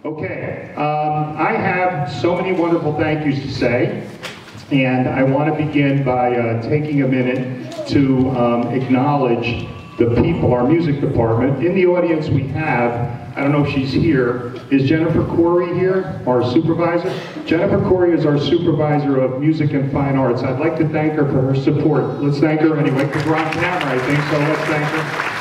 Okay, I have so many wonderful thank yous to say, and I want to begin by taking a minute to acknowledge the people, our music department. In the audience we have, I don't know if she's here, is Jennifer Corey here, our supervisor? Jennifer Corey is our supervisor of music and fine arts. I'd like to thank her for her support. Let's thank her anyway, because we're on camera, I think, so let's thank her.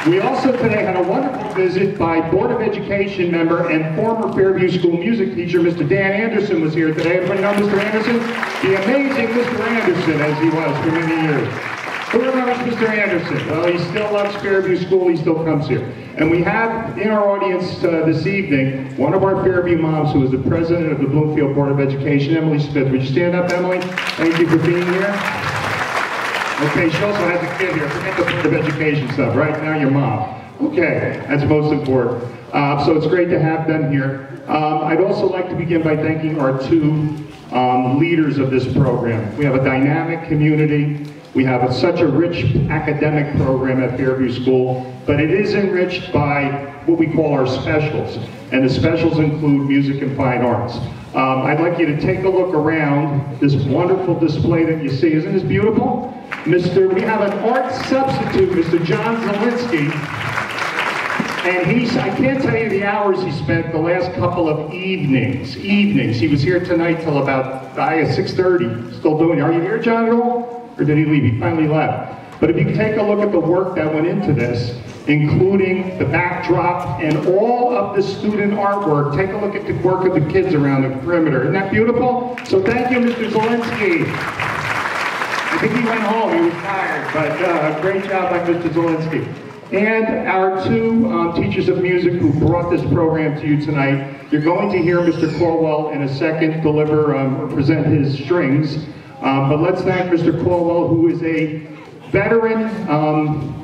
We also today had a wonderful visit by Board of Education member and former Fairview School music teacher, Mr. Dan Anderson was here today. Everybody know Mr. Anderson? The amazing Mr. Anderson, as he was for many years. Who remembers Mr. Anderson? Well, he still loves Fairview School, he still comes here. And we have in our audience this evening, one of our Fairview moms who is the president of the Bloomfield Board of Education, Emily Smith. Would you stand up, Emily? Thank you for being here. Okay, she also has a kid here. Forget the Board of Education stuff, right? Now your mom. Okay, that's most important. So it's great to have them here. I'd also like to begin by thanking our two leaders of this program. We have a dynamic community. We have such a rich academic program at Fairview School, but it is enriched by what we call our specials. And the specials include music and fine arts. I'd like you to take a look around this wonderful display that you see. Isn't this beautiful? We have an art substitute, Mr. John Zielinski, and I can't tell you the hours he spent the last couple of evenings. He was here tonight till about 6:30, still doing it. Are you here, John, at all? Or did he leave? He finally left. But if you take a look at the work that went into this, including the backdrop and all of the student artwork, take a look at the work of the kids around the perimeter. Isn't that beautiful? So thank you, Mr. Zielinski. I think he went home, he was tired, but great job by Mr. Zielinski. And our two teachers of music who brought this program to you tonight. You're going to hear Mr. Corwell in a second present his strings. But let's thank Mr. Corwell, who is a veteran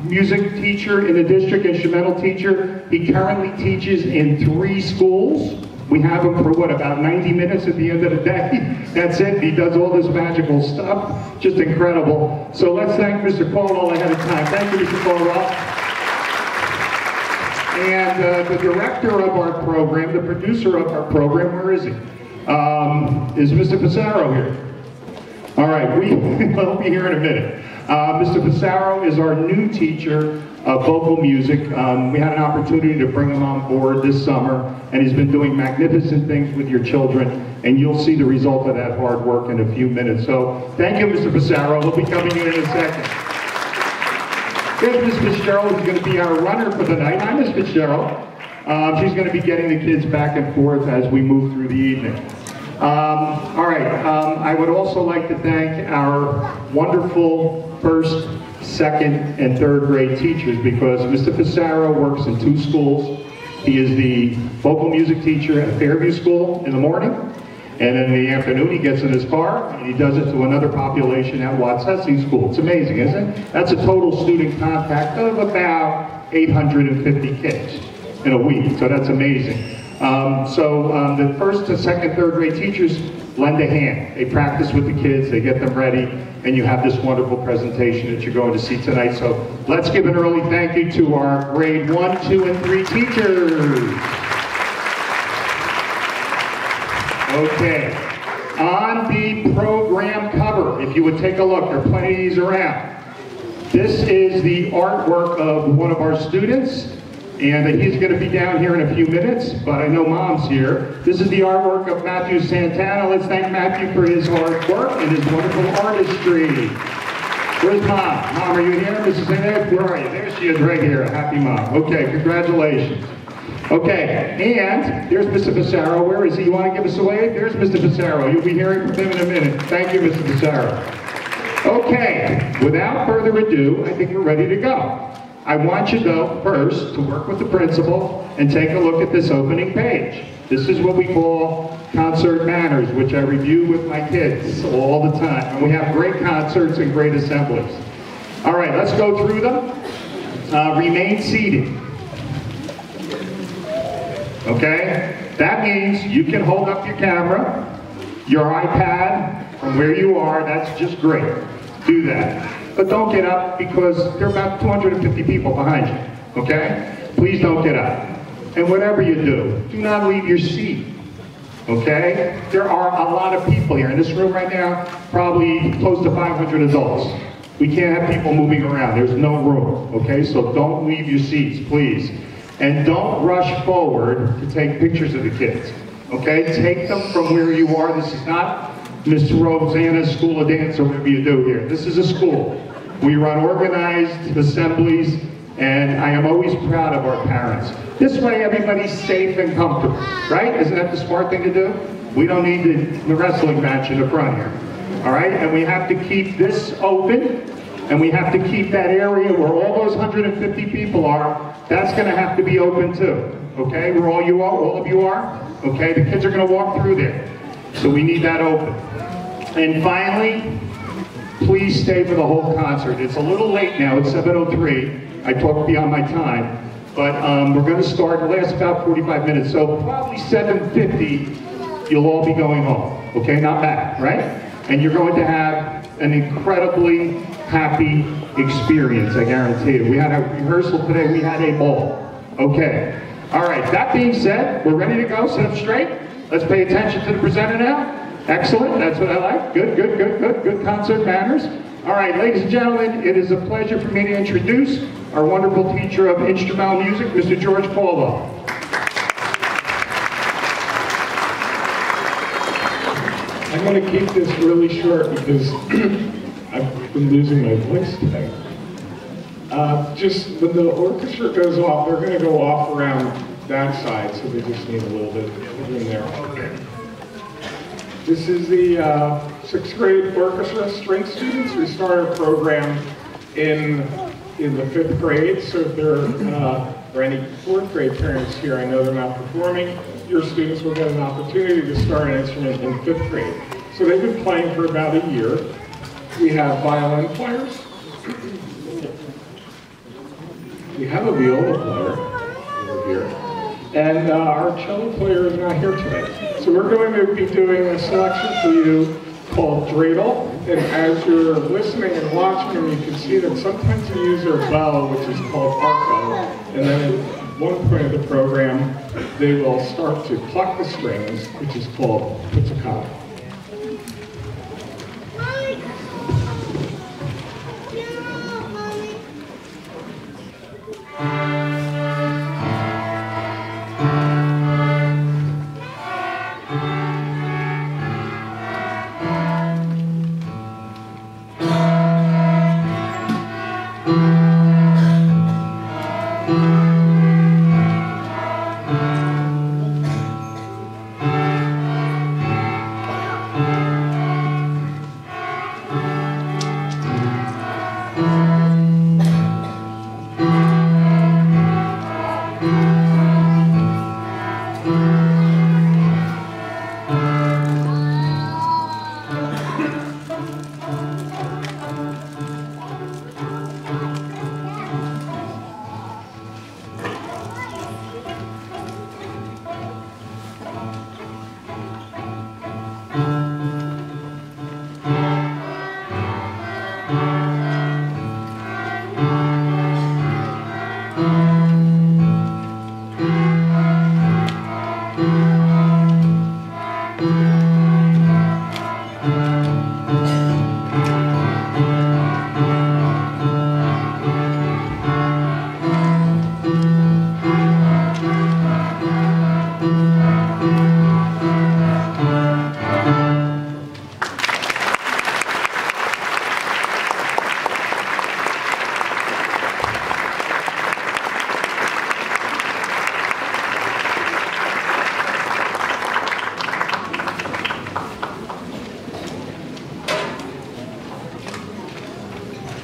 music teacher in the district, instrumental teacher. He currently teaches in 3 schools. We have him for, about 90 minutes at the end of the day? That's it. He does all this magical stuff. Just incredible. So let's thank Mr. Caldwell ahead of time. Thank you, Mr. Caldwell. And the director of our program, the producer of our program, where is he? Is Mr. Pissarro here? All right, we'll be here in a minute. Mr. Pissarro is our new teacher of vocal music. We had an opportunity to bring him on board this summer, and he's been doing magnificent things with your children, and you'll see the result of that hard work in a few minutes. So thank you, Mr. Pissarro. He'll be coming in a second. There's Ms. Fitzgerald, who's going to be our runner for the night. Hi, Ms. Fitzgerald. She's going to be getting the kids back and forth as we move through the evening. All right, I would also like to thank our wonderful first, second, and third grade teachers, because Mr. Pissarro works in 2 schools. He is the vocal music teacher at Fairview School in the morning, and in the afternoon he gets in his car and he does it to another population at Watts Hessing School. It's amazing, isn't it? That's a total student contact of about 850 kids in a week, so that's amazing. The first to second, third grade teachers lend a hand. They practice with the kids, they get them ready, and you have this wonderful presentation that you're going to see tonight. So let's give an early thank you to our grade 1, 2, and 3 teachers. Okay, on the program cover, if you would take a look, there are plenty of these around. This is the artwork of one of our students. And he's going to be down here in a few minutes, but I know Mom's here. This is the artwork of Matthew Santana. Let's thank Matthew for his hard work and his wonderful artistry. Where's Mom? Mom, are you here? Mrs. Santana, where are you? There she is, right here. Happy Mom. Okay, congratulations. Okay, and there's Mr. Pissarro. Where is he? You want to give us a wave? There's Mr. Pissarro. You'll be hearing from him in a minute. Thank you, Mr. Pissarro. Okay, without further ado, I think we're ready to go. I want you, though, first to work with the principal and take a look at this opening page. This is what we call concert manners, which I review with my kids all the time. And we have great concerts and great assemblies. All right, let's go through them. Remain seated. Okay? That means you can hold up your camera, your iPad, from where you are. That's just great. Do that. But don't get up, because there are about 250 people behind you, okay? Please don't get up. and whatever you do not leave your seat. Okay? There are a lot of people here. In this room right now, probably close to 500 adults. We can't have people moving around. There's no room. Okay? So don't leave your seats, please. And don't rush forward to take pictures of the kids. Okay? Take them from where you are. This is not Miss Rosanna's School of Dance or whatever you do here. This is a school. We run organized assemblies, and I am always proud of our parents. This way everybody's safe and comfortable, right? Isn't that the smart thing to do? We don't need the wrestling match in the front here, all right? And we have to keep this open, and we have to keep that area where all those 150 people are, that's gonna have to be open too, okay? Where all of you are, okay? The kids are gonna walk through there, so we need that open. And finally, please stay for the whole concert. It's a little late now, it's 7:03. I talked beyond my time. But we're going to start, it'll last about 45 minutes, so probably 7:50, you'll all be going home, okay? Not back, right? And you're going to have an incredibly happy experience, I guarantee you. We had a rehearsal today, we had a ball, okay? All right, that being said, we're ready to go, sit up straight. Let's pay attention to the presenter now. Excellent, that's what I like. Good concert manners. All right, ladies and gentlemen, it is a pleasure for me to introduce our wonderful teacher of instrumental music, Mr. George Caldwell. I'm going to keep this really short because I've been losing my voice today. Just when the orchestra goes off, they're going to go off around that side, so they just need a little bit of room there. This is the 6th grade orchestra string students. We start our program in the 5th grade, so if there are any 4th grade parents here, I know they're not performing, your students will get an opportunity to start an instrument in 5th grade. So they've been playing for about a year. We have violin players. We have a viola player over here. And our cello player is not here today. So we're going to be doing a selection for you called dreidel. And as you're listening and watching them, you can see that sometimes they use their bow, which is called arco. And then at one point of the program, they will start to pluck the strings, which is called pizzicato.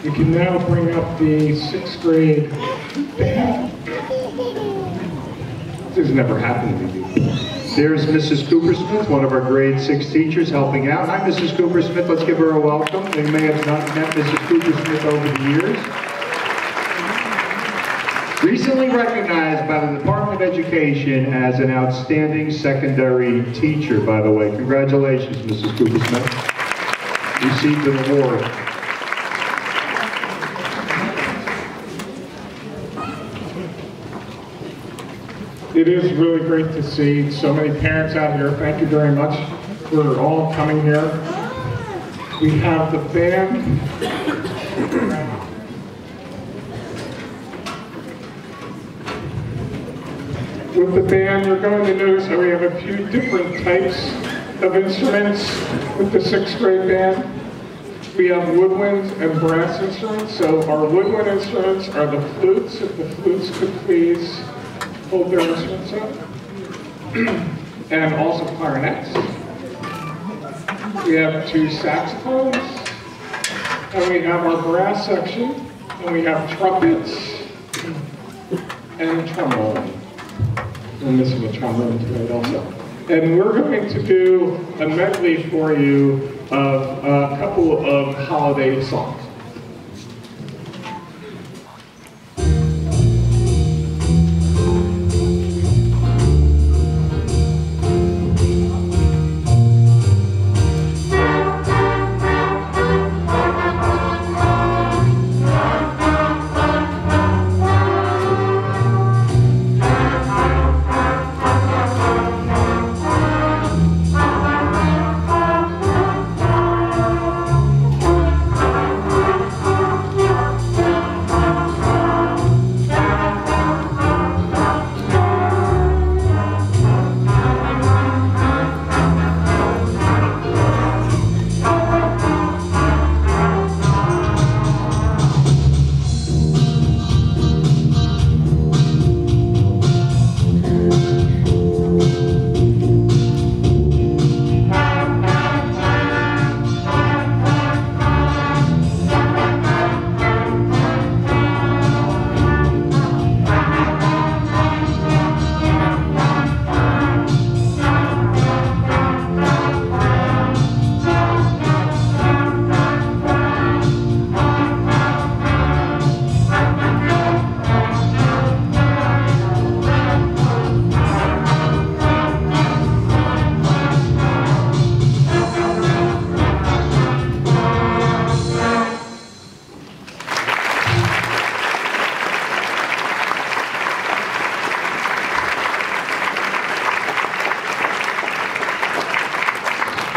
We can now bring up the 6th grade band. This has never happened to me before. There's Mrs. Coopersmith, one of our grade 6 teachers helping out. Hi, Mrs. Coopersmith. Let's give her a welcome. You may have not met Mrs. Coopersmith over the years. Recently recognized by the Department of Education as an outstanding secondary teacher, by the way. Congratulations, Mrs. Coopersmith. Received an award. It is really great to see so many parents out here. Thank you very much for all coming here. We have the band. With the band, you're going to notice that we have a few different types of instruments with the 6th grade band. We have woodwind and brass instruments. So our woodwind instruments are the flutes. If the flutes could please hold their instruments up. And also clarinets. We have 2 saxophones. And we have our brass section. And we have trumpets and trombone. We're missing a trombone tonight also. And we're going to do a medley for you of a couple of holiday songs.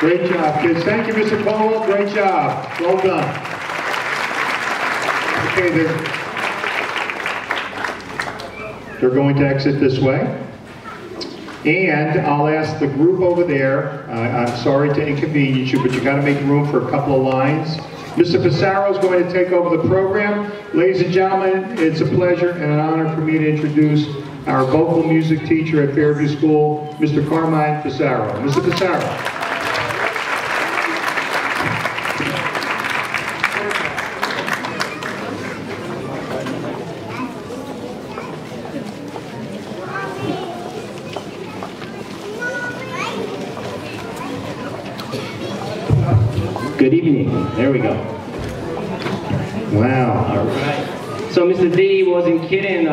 Great job, kids. Thank you, Mr. Cole. Great job. Well done. Okay, they're going to exit this way. And I'll ask the group over there, I'm sorry to inconvenience you, but you got to make room for a couple of lines. Mr. Pissarro is going to take over the program. Ladies and gentlemen, it's a pleasure and an honor for me to introduce our vocal music teacher at Fairview School, Mr. Carmine Pissarro. Mr. Pissarro. Good evening. There we go. Wow. All right. So Mr. D wasn't kidding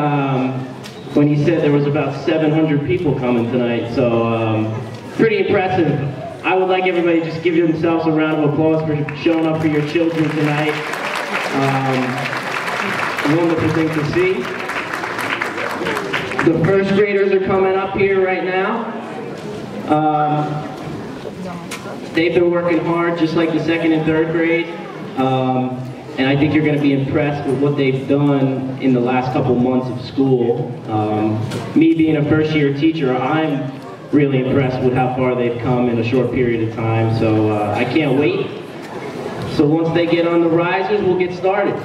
when he said there was about 700 people coming tonight. So pretty impressive. I would like everybody to just give themselves a round of applause for showing up for your children tonight. Wonderful thing to see. The first graders are coming up here right now. They've been working hard, just like the 2nd and 3rd grade, and I think you're going to be impressed with what they've done in the last couple months of school. Me being a first-year teacher, I'm really impressed with how far they've come in a short period of time, so I can't wait. So once they get on the risers, we'll get started.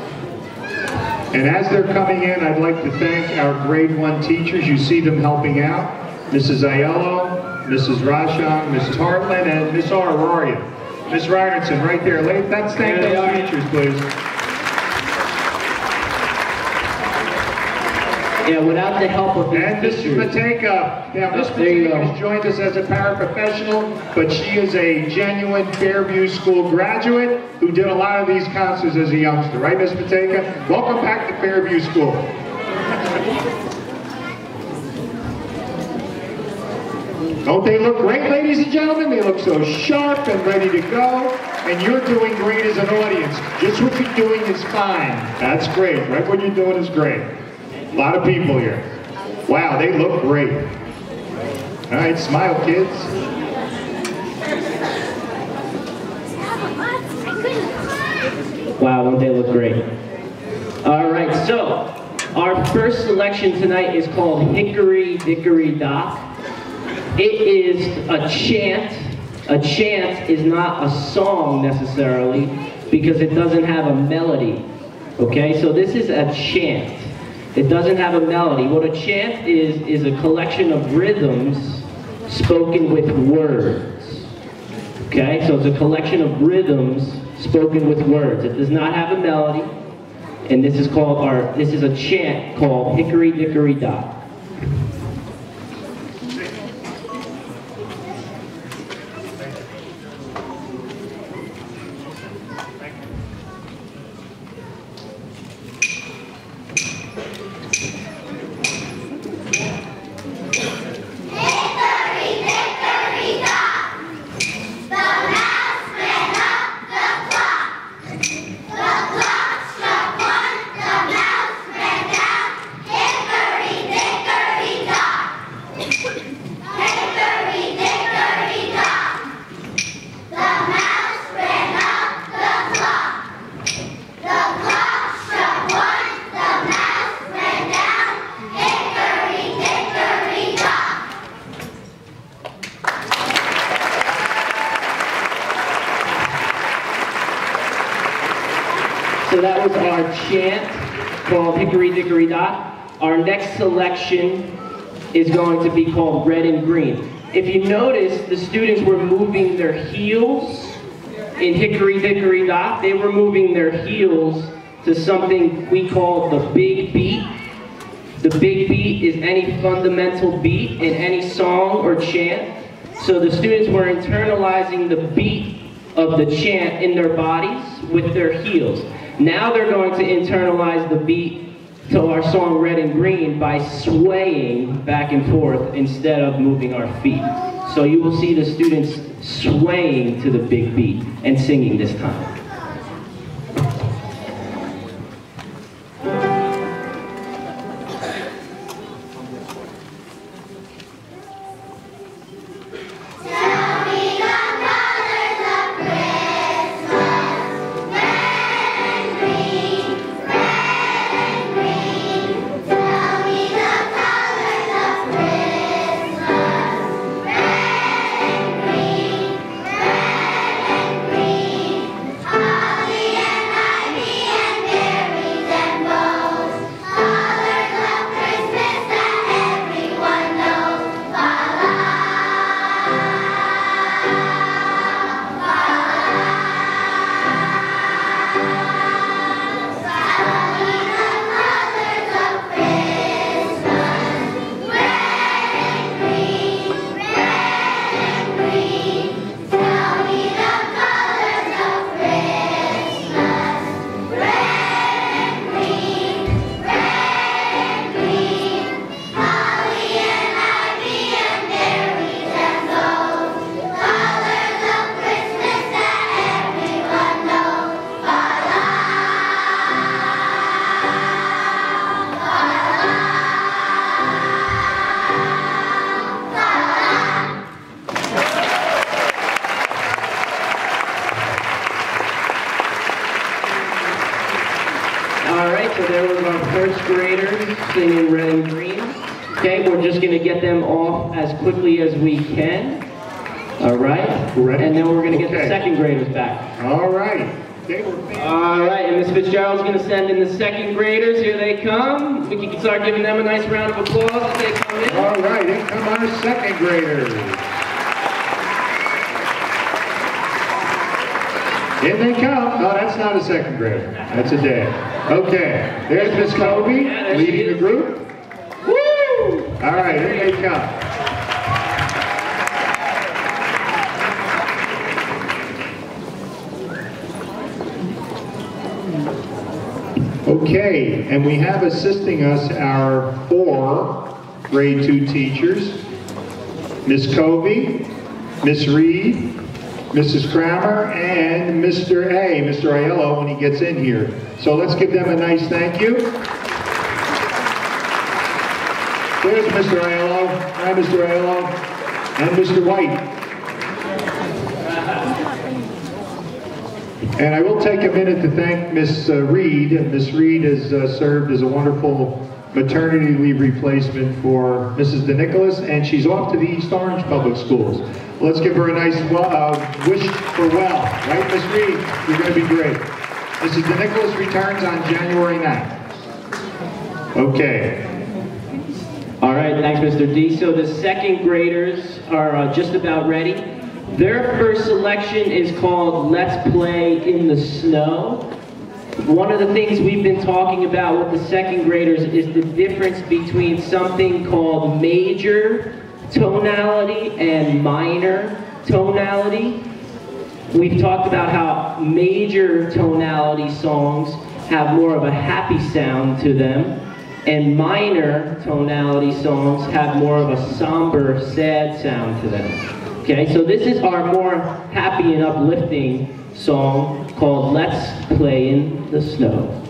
And as they're coming in, I'd like to thank our grade 1 teachers. You see them helping out. Mrs. Aiello, Mrs. Rashon, Mrs. Hartland, and Miss R, where are you? Miss Ryerson, right there. Let's thank those teachers, please. Yeah, without the help of and Miss Mateka. Yeah, Miss Mateka has joined us as a paraprofessional, but she is a genuine Fairview School graduate who did a lot of these concerts as a youngster. Right, Miss Mateka? Welcome back to Fairview School. Don't they look great, ladies and gentlemen? They look so sharp and ready to go. And you're doing great as an audience. Just what you're doing is fine. That's great. Right what you're doing is great. A lot of people here. Wow, they look great. All right, smile, kids. Wow, don't they look great? All right, so our first selection tonight is called Hickory Dickory Dock. It is a chant. A chant is not a song necessarily because it doesn't have a melody. Okay, so this is a chant. It doesn't have a melody. What a chant is a collection of rhythms spoken with words. Okay, so it's a collection of rhythms spoken with words. It does not have a melody, and this is a chant called Hickory Dickory Dock. So that was our chant called Hickory Dickory Dock. Our next selection is going to be called Red and Green. If you notice, the students were moving their heels in Hickory Dickory Dock. They were moving their heels to something we call the big beat. The big beat is any fundamental beat in any song or chant. So the students were internalizing the beat of the chant in their bodies with their heels. Now they're going to internalize the beat to our song Red and Green by swaying back and forth instead of moving our feet. So you will see the students swaying to the big beat and singing this time. So there was our first graders singing Red and Green. Okay, we're just going to get them off as quickly as we can. All right? Ready? And then we're going to get the second graders back. All right. All right, and Ms. Fitzgerald's going to send in the second graders. Here they come. We can start giving them a nice round of applause as they come in. All right, in come our second graders. In they come. No, that's not a second grader. That's a dad. Okay, there's Miss Kobe leading the group. Woo! All right, here they come. Okay, and we have assisting us our 4 grade 2 teachers, Miss Kobe, Miss Reed, Mrs. Kramer, and Mr. A, Mr. Aiello, when he gets in here. So let's give them a nice thank you. There's Mr. Aiello. Hi, Mr. Aiello. And Mr. White. And I will take a minute to thank Miss Reed. Miss Reed has served as a wonderful maternity leave replacement for Mrs. DeNicholas, and she's off to the East Orange Public Schools. Let's give her a nice wish for well, right, Miss Reed? You're going to be great. Mrs. DeNicholas returns on January 9th. Okay. All right, thanks, Mr. D. So the second graders are just about ready. Their first selection is called Let's Play in the Snow. One of the things we've been talking about with the second graders is the difference between something called major tonality and minor tonality. We've talked about how major tonality songs have more of a happy sound to them, and minor tonality songs have more of a somber, sad sound to them. Okay, so this is our more happy and uplifting song called Let's Play in the Snow.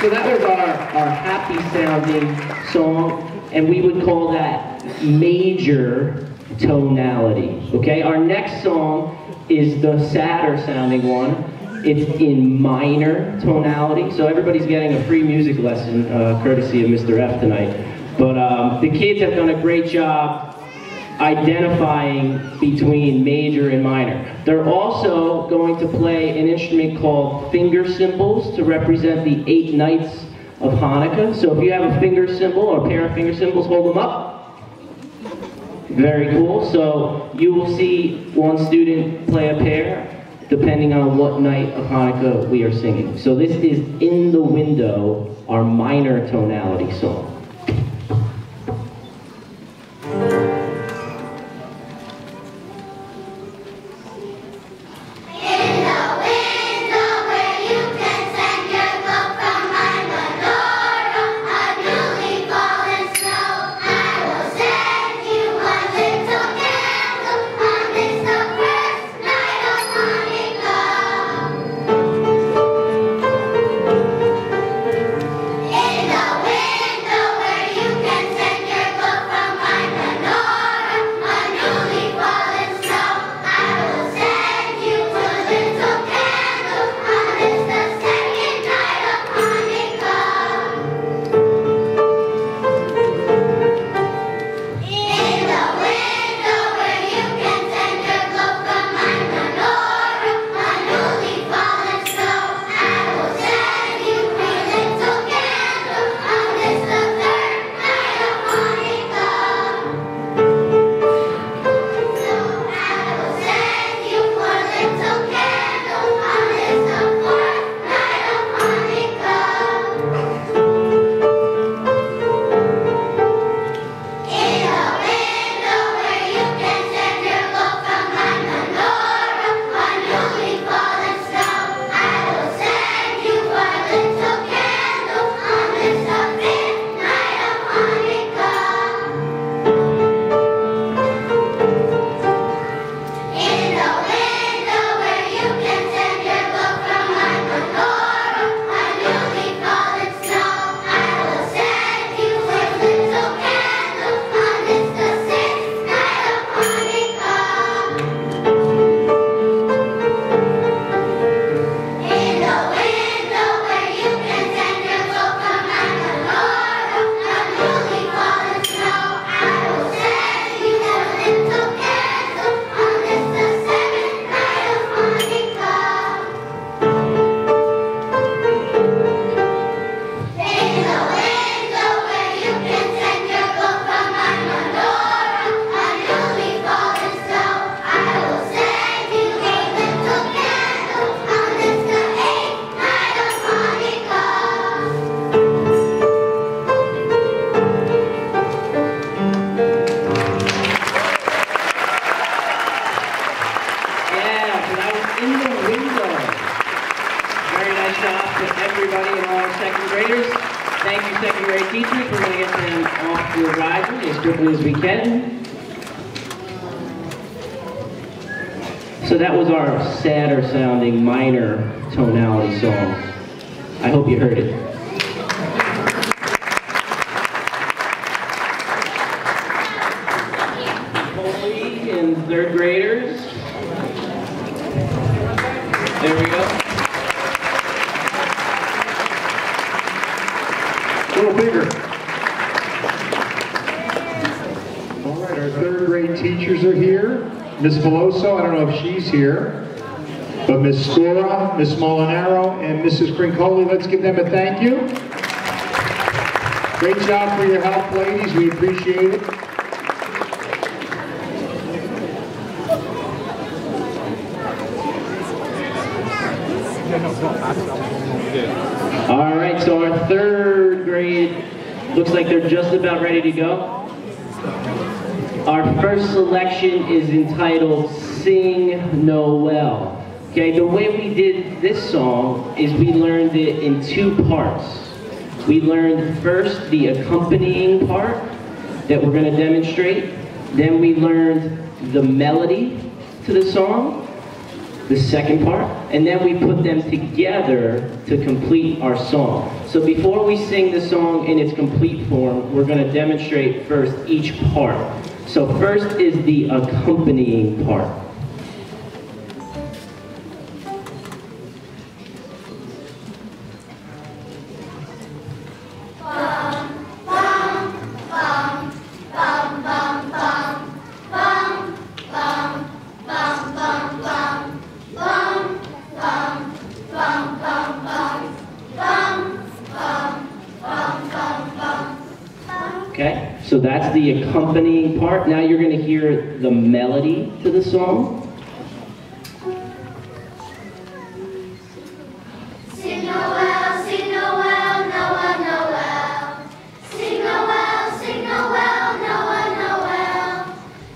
So that was our happy sounding song, and we would call that major tonality. Okay, our next song is the sadder sounding one. It's in minor tonality. So everybody's getting a free music lesson courtesy of Mr. F tonight. But the kids have done a great job identifying between major and minor. They're also going to play an instrument called finger cymbals to represent the 8 nights of Hanukkah. So if you have a finger cymbal or a pair of finger cymbals, hold them up. Very cool. So you will see one student play a pair depending on what night of Hanukkah we are singing. So this is In the Window, our minor tonality song. In the window job to everybody and all our second graders. Thank you, second grade teachers. We're going to get them off to the rising as quickly as we can. So that was our sadder sounding minor tonality song. I hope you heard it. Holy and third graders. There we go. A little bigger. All right, our third grade teachers are here. Miss Veloso, I don't know if she's here, but Miss Scora, Miss Molinaro, and Mrs. Crincoli, let's give them a thank you. Great job for your help, ladies. We appreciate it. All right, so our third grade looks like they're just about ready to go. Our first selection is entitled Sing Noel. Okay, the way we did this song is we learned it in two parts. We learned first the accompanying part that we're going to demonstrate. Then we learned the melody to the song, the second part, and then we put them together to complete our song. So before we sing the song in its complete form, we're going to demonstrate first each part. So first is the accompanying part. Okay, so that's the accompanying part. Now you're going to hear the melody to the song. Sing Noel, Noel, Noel. Sing Noel, Noel, Noel.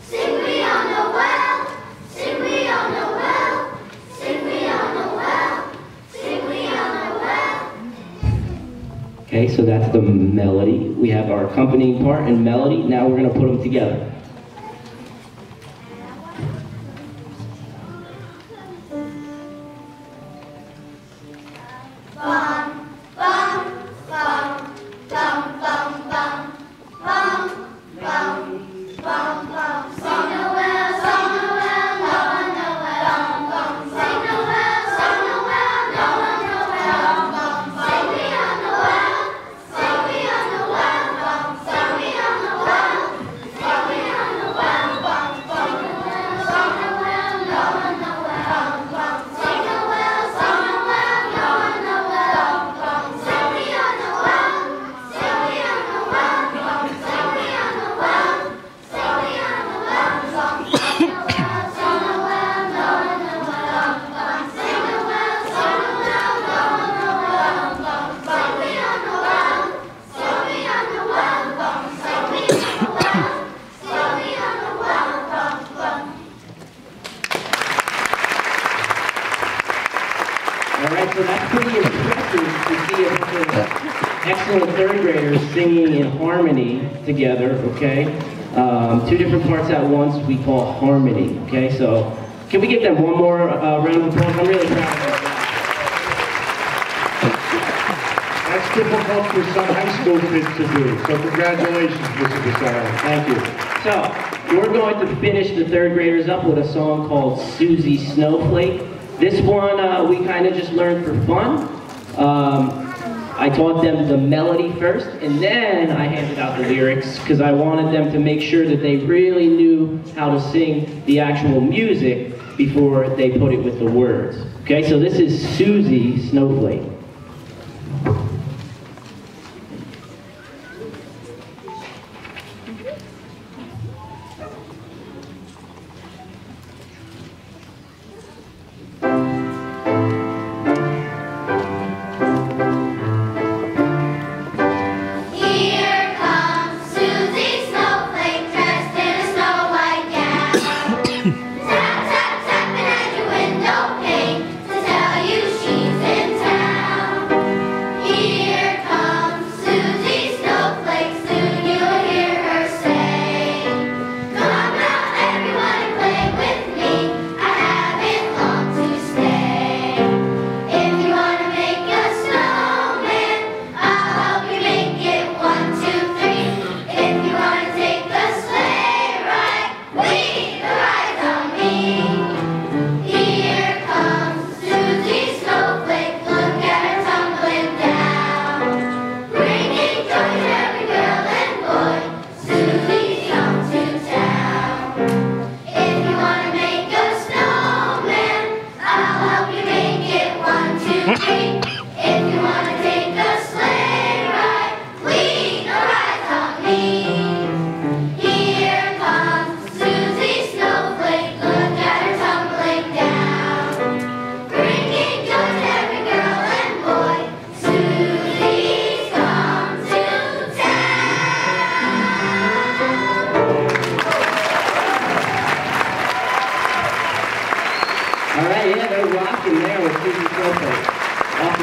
Sing we on Noel, sing we on Noel, sing we on Noel, sing we on Noel. Okay, so that's the melody. We have our accompanying part and melody. Now we're going to put them together. Bum, bum, bum, bum, bum, bum, bum, bum, bum, bum. Sing Noel, Noel, Noel. Bum, sing Noel, Noel, Noel. Bum, sing we on Noel, sing we on Noel. Bum, sing we on Noel, sing we on Noel. Bum, sing Noel, Noel, Noel. Bum, sing Noel, Noel, Noel. Bum, sing we on Noel, sing we on Noel. Bum, sing we on Noel, sing we on Noel. Bum, sing Noel, Noel, Noel. Bum, sing Noel, Noel, Noel. Bum, sing we on Noel, sing we on Noel. Bum, sing we on Noel, sing we on Noel. Bum. All right, so that's pretty impressive to see a bunch of excellent third graders singing in harmony together, okay? Two different parts at once we call harmony, okay? So can we give them one more round of applause? I'm really proud of them. That's difficult for some high school kids to do. So congratulations, Mr. Pissarro. Thank you. So we're going to finish the third graders up with a song called Susie Snowflake. This one we kind of just learned for fun. I taught them the melody first, and then I handed out the lyrics because I wanted them to make sure that they really knew how to sing the actual music before they put it with the words. Okay, so this is Susie Snowflake. Here comes Susie Snowflake dressed in a snow white gown. Tap, tap, tapping at your window pane to tell you she's in town.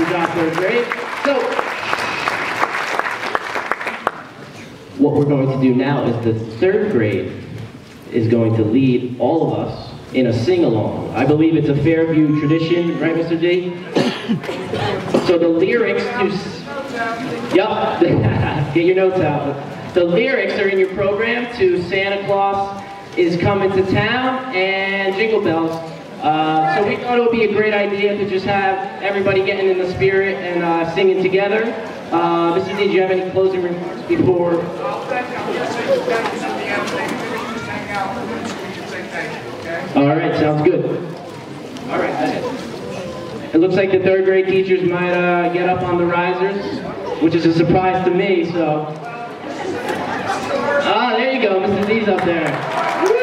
Awesome job, third grade. So, what we're going to do now is the third grade is going to lead all of us in a sing-along. I believe it's a Fairview tradition, right, Mr. D? So the lyrics to... Yup, get your notes out. The lyrics are in your program to Santa Claus is Coming to Town and Jingle Bells. So we thought it would be a great idea to just have everybody getting in the spirit and singing together. Mr. D, do you have any closing remarks before? All right, sounds good. All right, it looks like the third grade teachers might get up on the risers, which is a surprise to me, so. Ah, there you go, Mr. D's up there. Woo!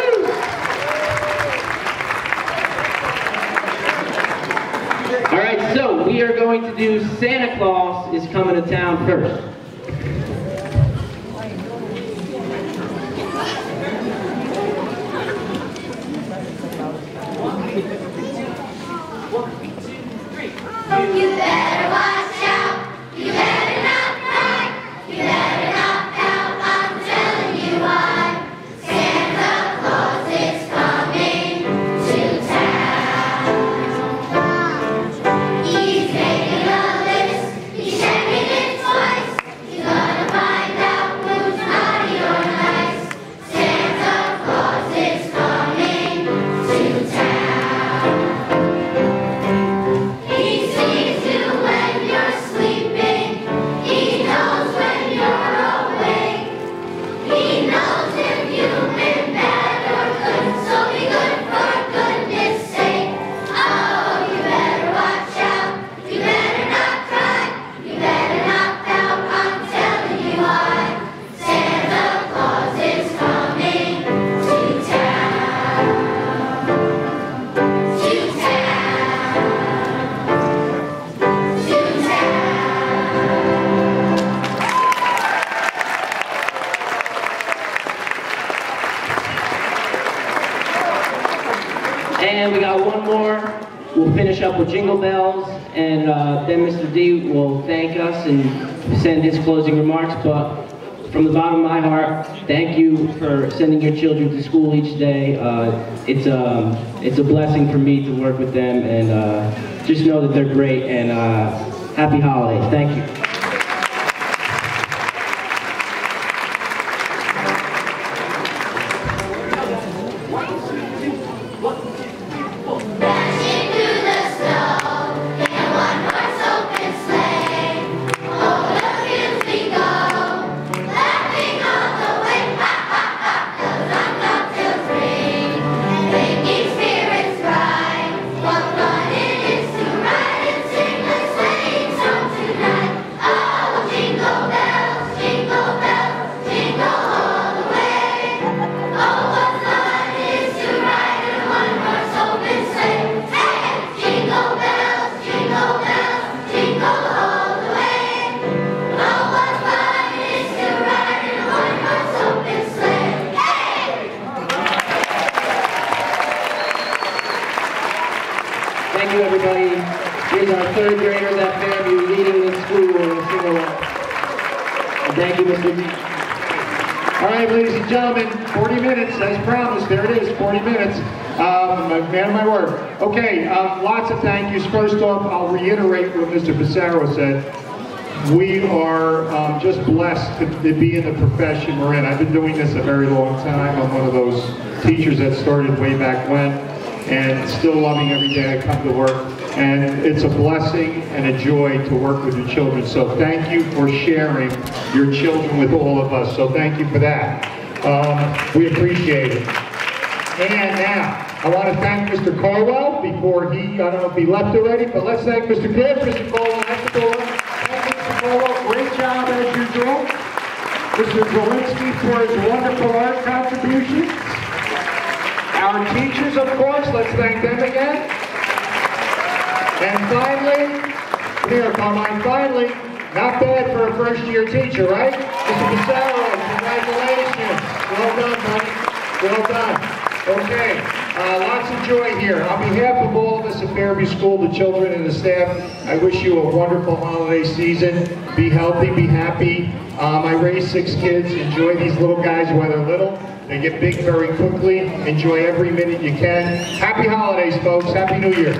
All right, so we are going to do Santa Claus is Coming to Town first. You better watch out. You better not cry. You better not pout. I'm telling you why. Santa Claus is coming to town. He's making a list. He's checking it twice. He's gonna find out who's naughty or nice. Santa Claus is coming to town. He sees you when you're sleeping. He knows when you're awake. He knows if you've been bad or good. So be good for goodness sake. Oh, you better watch out. You better not cry. You better not pout. I'm telling you why. Santa Claus is coming to town. To town. And we got one more. We'll finish up with Jingle Bells, and then Mr. D will thank us and send his closing remarks. But from the bottom of my heart, thank you for sending your children to school each day. It's a blessing for me to work with them, and just know that they're great. And happy holidays. Thank you. Dashing through the snow in a one-horse open sleigh. Over the fields we go, laughing all the way. Ha ha ha! 'Cause our cocktails ring, making spirits bright. What fun it is to ride and sing a sleighing song tonight! Oh, jingle bells, jingle all the way. Oh, what fun it is to ride in a one-horse open sleigh. Hey, jingle bells, jingle all the way. Oh, what fun it is to ride in a one-horse open sleigh. Hey! Thank you, everybody. Here's our third graders at Fairview leading the school in a sing-along. And thank you, Mr. D. All right, ladies and gentlemen, 40 minutes, as promised. There it is, 40 minutes. Man of my word. Okay, lots of thank yous. First off, I'll reiterate what Mr. Pissarro said. We are just blessed to be in the profession we're in. I've been doing this a very long time. I'm one of those teachers that started way back when, and still loving every day I come to work. And it's a blessing and a joy to work with your children. So thank you for sharing your children with all of us. So thank you for that. We appreciate it. And now, I want to thank Mr. Colwell before he, I don't know if he left already, but let's thank Mr. Cliff, Mr. Colwell, next door. Thank you, Mr. Colwell. Great job as usual. Mr. Zawinski for his wonderful art contributions. Our teachers, of course, let's thank them again. And finally, here, Carmine, finally, not bad for a first-year teacher, right? Mr. Pissarro, congratulations. Well done, buddy. Well done. Okay. Lots of joy here. On behalf of all of us at Fairview School, the children and the staff, I wish you a wonderful holiday season. Be healthy, be happy. I raised 6 kids. Enjoy these little guys while they're little. They get big very quickly. Enjoy every minute you can. Happy holidays, folks. Happy New Year.